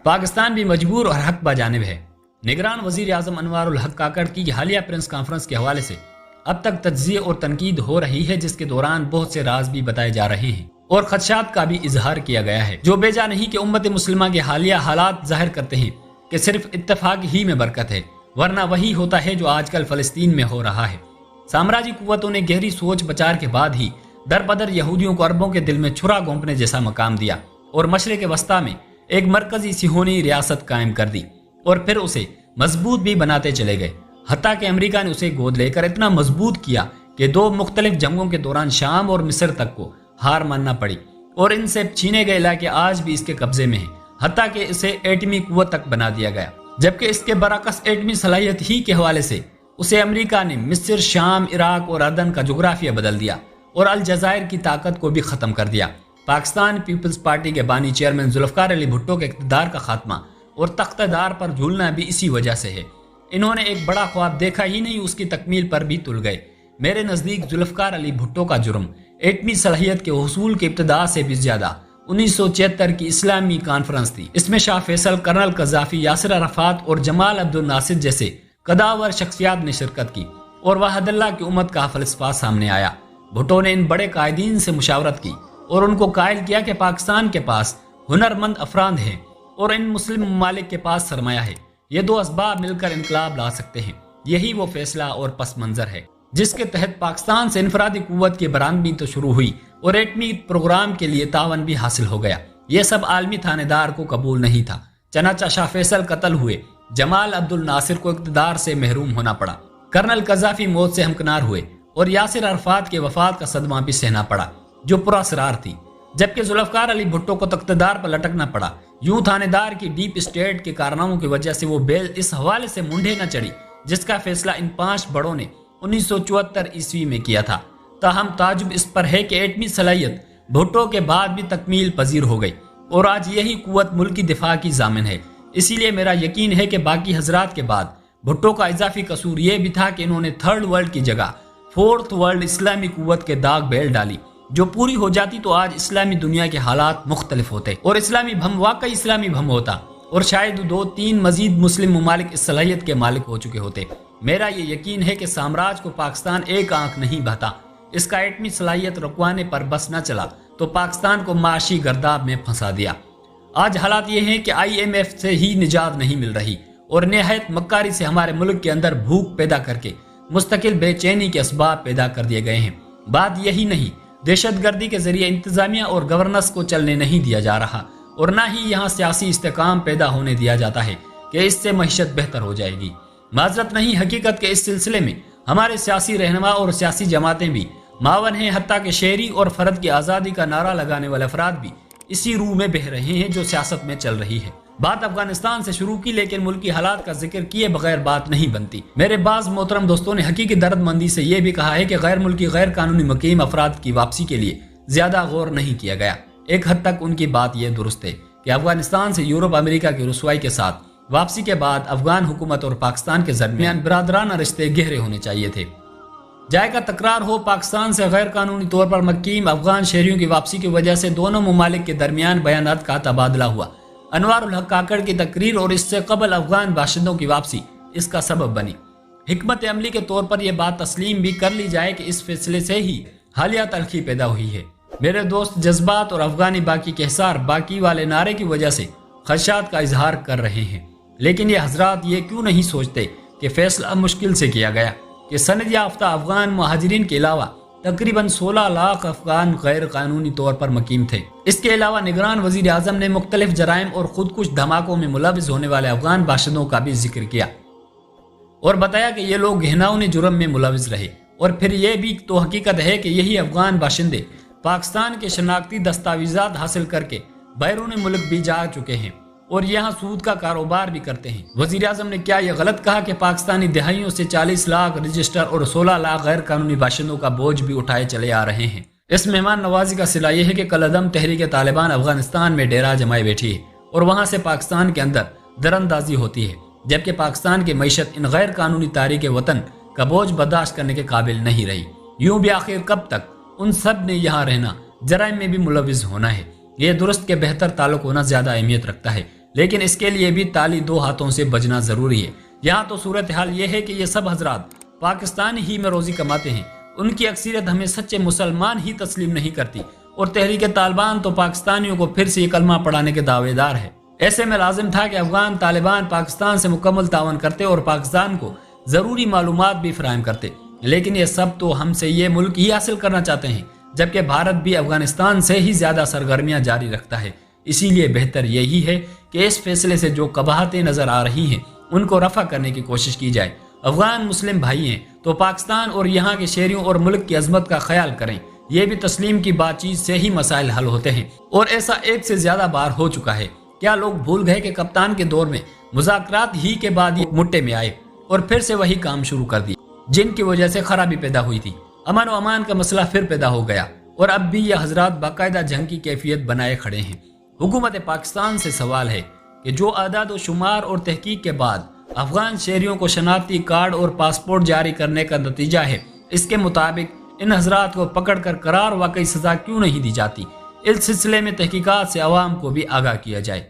पाकिस्तान भी मजबूर और हक बजानिब है। निगरान वजीर आजम अनवारुल हक काकड़ की हालिया प्रेस कॉन्फ्रेंस के हवाले से अब तक तज्जिये और तनकीद हो रही है, जिसके दौरान बहुत से राज भी बताए जा रहे हैं और खदशात का भी इजहार किया गया है, जो बेजा नहीं कि उम्मत मुस्लिमा के हालिया हालात जाहिर करते हैं कि सिर्फ इत्तेफाक ही में बरकत है, वरना वही होता है जो आजकल फलस्तीन में हो रहा है। साम्राज्य कुव्वतों ने गहरी सोच विचार के बाद ही दर बदर यहूदियों को अरबों के दिल में छुरा घोंपने जैसा मकाम दिया और मशरिक़ वस्ता में एक मरकजी सिहोनी रियासत कायम कर दी और फिर उसे मजबूत भी बनाते चले गए। हत्ता कि अमेरिका ने उसे गोद लेकर इतना मजबूत किया कि 2 मुख्तलिफ जंगों के दौरान शाम और मिस्र तक को हार मानना पड़ी और इनसे छीने गए इलाके आज भी इसके कब्जे में हैं। हत्ता कि इसे एटमी कुव्वत तक बना दिया गया, जबकि इसके बरअक्स एटमी सलाहियत ही के हवाले से उसे अमेरिका ने मिस्र, शाम, इराक और अर्दन का जोग्राफिया बदल दिया और अल जज़ायर की ताकत को भी खत्म कर दिया। पाकिस्तान पीपल्स पार्टी के बानी चेयरमैन जुल्फ़िकार अली भुट्टो के इक़्तिदार का खात्मा और तख्तेदार पर झूलना भी इसी वजह से है। इन्होंने एक बड़ा ख्वाब देखा ही नहीं, उसकी तकमील पर भी तुल गए। मेरे नज़दीक जुल्फ़िकार अली भुट्टो का जुर्म एटमी सलाहियत के हुसूल के इब्तिदा से भी ज्यादा 1976 की इस्लामी कॉन्फ्रेंस थी। इसमें शाह फैसल, कर्नल कज़ाफ़ी, यासिर अराफ़ात और जमाल अब्दुल नासिर जैसे कदावर शख्सियात ने शिरकत की और वहदल्ला की उम्मत का फलसफा सामने आया। भुट्टो ने इन बड़े कायदीन से मुशावरत की और उनको कायल किया कि पाकिस्तान के पास हुनरमंद अफराद हैं और इन मुस्लिम ममालिक के पास सरमाया है। ये 2 असबाब मिलकर इनकलाब ला सकते हैं। यही वो फैसला और पस मंजर है जिसके तहत पाकिस्तान से इनफरादी कुव्वत की बरामदगी तो शुरू हुई और एटमी प्रोग्राम के लिए तावन भी हासिल हो गया। ये सब आलमी थानेदार को कबूल नहीं था। चनाचा शाह फैसल कत्ल हुए, जमाल अब्दुल नासिर को इक़्तिदार से महरूम होना पड़ा, कर्नल कज़ाफ़ी मौत से हमकिनार हुए और यासिर अराफ़ात के वफात का सदमा भी सहना पड़ा जो पुरअसरार थी, जबकि जुल्फ़िकार अली भुट्टो को तख्तेदार पर लटकना पड़ा। यूं थानेदार की डीप स्टेट के कारनामों की वजह से वो बेल इस हवाले से मुंडे न चढ़ी जिसका फैसला इन 5 बड़ों ने 1974 ईस्वी में किया था। ताहम ताजुब इस पर है कि एटमी सलाहियत भुट्टो के बाद भी तकमील पजीर हो गई और आज यही कुव्वत मुल्की दिफा की जामिन है। इसीलिए मेरा यकीन है कि बाकी हजरात के बाद भुट्टो का इजाफी कसूर यह भी था कि इन्होंने 3rd वर्ल्ड की जगह 4th वर्ल्ड इस्लामी कुव्वत के दाग बेल डाली, जो पूरी हो जाती तो आज इस्लामी दुनिया के हालात मुख्तलिफ होते और इस्लामी भम वाकई इस्लामी भम होता और शायद 2-3 मजीद मुस्लिम ममालिक इस सलाहियत के मालिक हो चुके होते। मेरा ये यकीन है कि साम्राज्य को पाकिस्तान एक आंख नहीं बहता। इसका एटमी सलाहियत रुकवाने पर बस न चला तो पाकिस्तान को माशी गर्दाब में फंसा दिया। आज हालात ये हैं कि IMF से ही निजात नहीं मिल रही और निहायत मक्कारी से हमारे मुल्क के अंदर भूख पैदा करके मुस्तकिल बेचैनी के असबाब पैदा कर दिए गए हैं। बात यही नहीं, दहशतगर्दी के जरिए इंतजामिया और गवर्नेंस को चलने नहीं दिया जा रहा और ना ही यहाँ सियासी इस्तेकाम पैदा होने दिया जाता है कि इससे मईशत बेहतर हो जाएगी। माजरत नहीं, हकीकत के इस सिलसिले में हमारे सियासी रहनुमा और सियासी जमातें भी मावन हैं, हत्ता के शहरी और फर्द की आज़ादी का नारा लगाने वाले अफराद भी इसी रूह में बह रहे हैं जो सियासत में चल रही है। बात अफगानिस्तान से शुरू की, लेकिन मुल्की हालात का जिक्र किए बगैर बात नहीं बनती। मेरे बाज मोहतरम दोस्तों ने हकीकी दर्दमंदी से यह भी कहा है कि गैर मुल्की गैर कानूनी मुकीम अफराद की वापसी के लिए ज्यादा गौर नहीं किया गया। एक हद तक उनकी बात यह दुरुस्त है कि अफगानिस्तान से यूरोप अमेरिका की रुसवाई के साथ वापसी के बाद अफगान हुकूमत और पाकिस्तान के दरमियान बिरादराना रिश्ते गहरे होने चाहिए थे। जायका तकरार हो, पाकिस्तान से गैर कानूनी तौर पर मुकीम अफगान शहरियों की वापसी की वजह से दोनों ममालिक के दरमियान बयानात का तबादला हुआ। अनवारुल हक काकड़ की तकरीर और इससे कबल अफगान बाशिंदों की वापसी इसका सबब बनी। हिकमत अमली के तौर पर यह बात तस्लीम भी कर ली जाए कि इस फैसले से ही हालिया तलखी पैदा हुई है। मेरे दोस्त जज्बात और अफगानी बाकी के हिसार बाकी वाले नारे की वजह से खदशात का इजहार कर रहे हैं, लेकिन ये हजरात ये क्यों नहीं सोचते कि फैसला मुश्किल से किया गया कि सनद याफ्ता अफगान मुहाजिरीन के अलावा तकरीबन 16 लाख अफगान गैर कानूनी तौर पर मुकीम थे। इसके अलावा निगरान वजीर आजम ने मुख्तलिफ जराइम और खुदकुश धमाकों में मुलविस होने वाले अफगान बाशिंदों का भी जिक्र किया और बताया कि ये लोग घिनौने जुर्म में मुलविस रहे। और फिर यह भी तो हकीकत है कि यही अफगान बाशिंदे पाकिस्तान के शनाख्ती दस्तावेजात हासिल करके बैरून मुल्क भी जा चुके हैं और यहाँ सूद का कारोबार भी करते हैं। वजीर आजम ने क्या यह गलत कहा कि पाकिस्तानी दिहाइयों से 40 लाख रजिस्टर और 16 लाख गैर कानूनी बाशिंदों का बोझ भी उठाए चले आ रहे हैं। इस मेहमान नवाजी का सिला यह है कि कलअदम तहरीक तालिबान अफगानिस्तान में डेरा जमाए बैठी है और वहाँ से पाकिस्तान के अंदर दरअंदाजी होती है, जबकि पाकिस्तान की मईशत इन गैर कानूनी तारीक वतन का बोझ बर्दाश्त करने के काबिल नहीं रही। यूं भी आखिर कब तक उन सब ने यहाँ रहना, जराइम में भी मुलविस होना है। ये दुरुस्त के बेहतर ताल्लुक होना ज्यादा अहमियत रखता है। لیکن اس کے لیے بھی تالی دو ہاتھوں سے بجنا ضروری ہے۔ یہاں تو صورتحال یہ ہے کہ یہ سب حضرات پاکستان ہی میں روزی کماتے ہیں، ان کی اکثریت ہمیں سچے مسلمان ہی تسلیم نہیں کرتی، اور تحریک طالبان تو پاکستانیوں کو پھر سے یہ کلمہ پڑھانے کے دعوے دار ہے۔ ایسے میں لازم تھا کہ افغان طالبان پاکستان سے مکمل تعاون کرتے اور پاکستان کو ضروری معلومات بھی فراہم کرتے، لیکن یہ سب تو ہم سے یہ ملک ہی حاصل کرنا چاہتے ہیں، جبکہ بھارت بھی افغانستان سے ہی زیادہ سرگرمیاں جاری رکھتا ہے۔ اسی لیے بہتر یہی ہے کہ اس فیصلے سے جو قباحتیں نظر آ رہی ہیں ان کو رفع کرنے کی کوشش کی جائے۔ افغان مسلم بھائی ہیں تو پاکستان اور یہاں کے شہریوں اور ملک کی عظمت کا خیال کریں۔ یہ بھی تسلیم کی بات چیت سے ہی مسائل حل ہوتے ہیں، اور ایسا ایک سے زیادہ بار ہو چکا ہے۔ کیا لوگ بھول گئے کہ کپتان کے دور میں مذاکرات ہی کے بعد یہ مٹے میں آئے اور پھر سے وہی کام شروع کر دی، جن کی وجہ سے خرابی پیدا ہوئی تھی؟ امن و امان کا مسئلہ پھر پیدا ہو گیا، اور اب بھی یہ حضرات باقاعدہ جنگ کی کیفیت بنائے کھڑے ہیں۔ حکومت پاکستان سے سوال ہے کہ جو اعداد و شمار اور تحقیق کے بعد افغان شہریوں کو شناختی کارڈ اور پاسپورٹ جاری کرنے کا نتیجہ ہے، اس کے مطابق ان حضرات کو پکڑ کر قرار واقعی سزا کیوں نہیں دی جاتی؟ اس سلسلے میں تحقیقات سے عوام کو بھی آگاہ کیا جائے۔